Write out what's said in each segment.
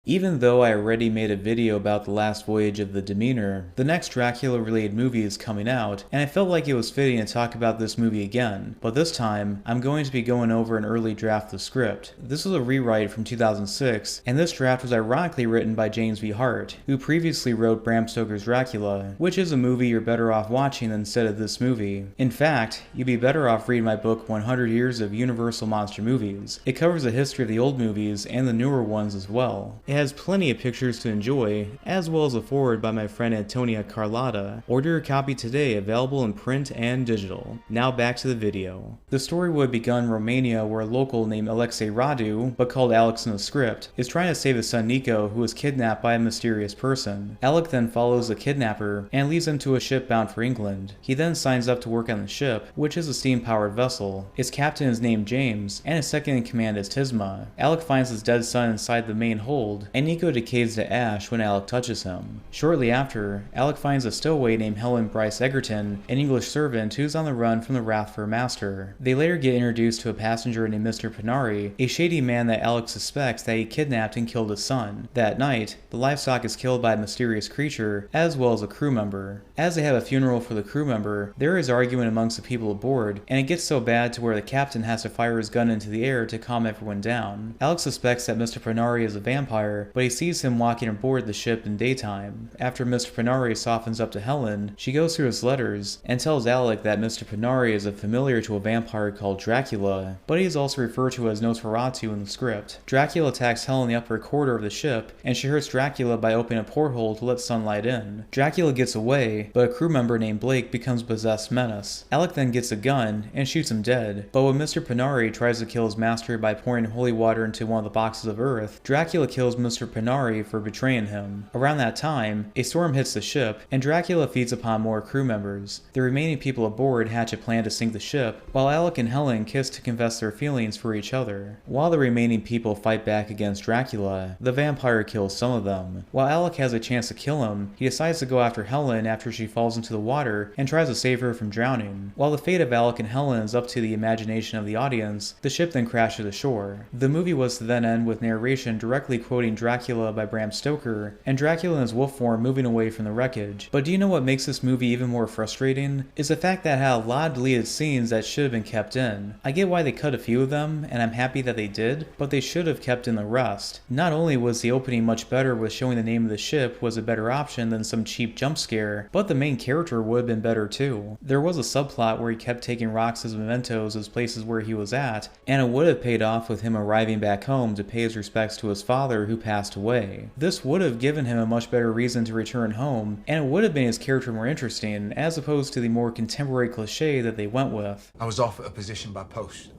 Even though I already made a video about the last voyage of the Demeter, the next Dracula-related movie is coming out, and I felt like it was fitting to talk about this movie again, but this time, I'm going to be going over an early draft of the script. This was a rewrite from 2006, and this draft was ironically written by James V. Hart, who previously wrote Bram Stoker's Dracula, which is a movie you're better off watching instead of this movie. In fact, you'd be better off reading my book 100 Years of Universal Monster Movies. It covers the history of the old movies and the newer ones as well. It has plenty of pictures to enjoy, as well as a foreword by my friend Antonia Carlotta. Order your copy today, available in print and digital. Now back to the video. The story would have begun in Romania, where a local named Alexei Radu, but called Alex in the script, is trying to save his son Nico, who was kidnapped by a mysterious person. Alec then follows the kidnapper and leads him to a ship bound for England. He then signs up to work on the ship, which is a steam-powered vessel. Its captain is named James, and his second in command is Tisma. Alec finds his dead son inside the main hold, and Nico decays to ash when Alec touches him. Shortly after, Alec finds a stowaway named Helen Bryce Egerton, an English servant who's on the run from the wrath of her master. They later get introduced to a passenger named Mr. Pinari, a shady man that Alec suspects that he kidnapped and killed his son. That night, the livestock is killed by a mysterious creature, as well as a crew member. As they have a funeral for the crew member, there is argument amongst the people aboard, and it gets so bad to where the captain has to fire his gun into the air to calm everyone down. Alec suspects that Mr. Pinari is a vampire, but he sees him walking aboard the ship in daytime. After Mr. Pinari softens up to Helen, she goes through his letters and tells Alec that Mr. Pinari is a familiar to a vampire called Dracula, but he is also referred to as Nosferatu in the script. Dracula attacks Helen in the upper quarter of the ship, and she hurts Dracula by opening a porthole to let sunlight in. Dracula gets away, but a crew member named Blake becomes a possessed menace. Alec then gets a gun and shoots him dead, but when Mr. Pinari tries to kill his master by pouring holy water into one of the boxes of earth, Dracula kills Mr. Pinari for betraying him. Around that time, a storm hits the ship, and Dracula feeds upon more crew members. The remaining people aboard hatch a plan to sink the ship, while Alec and Helen kiss to confess their feelings for each other. While the remaining people fight back against Dracula, the vampire kills some of them. While Alec has a chance to kill him, he decides to go after Helen after she falls into the water and tries to save her from drowning. While the fate of Alec and Helen is up to the imagination of the audience, the ship then crashes ashore. The movie was to then end with narration directly quoting Dracula by Bram Stoker, and Dracula in his wolf form moving away from the wreckage. But do you know what makes this movie even more frustrating? Is the fact that it had a lot of deleted scenes that should have been kept in. I get why they cut a few of them, and I'm happy that they did, but they should have kept in the rest. Not only was the opening much better with showing the name of the ship was a better option than some cheap jump scare, but the main character would have been better too. There was a subplot where he kept taking rocks as mementos as places where he was at, and it would have paid off with him arriving back home to pay his respects to his father who passed away. This would have given him a much better reason to return home, and it would have made his character more interesting, as opposed to the more contemporary cliche that they went with. I was offered a position by post.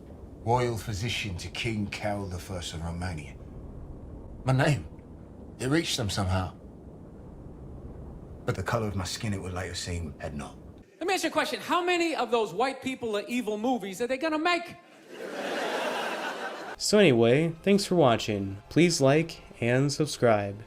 Royal Physician to King Carol I of Romania. My name, it reached them somehow. But the color of my skin, it would later seem, had not. Let me ask you a question. How many of those white people are evil movies are they gonna make? So anyway, thanks for watching. Please like and subscribe.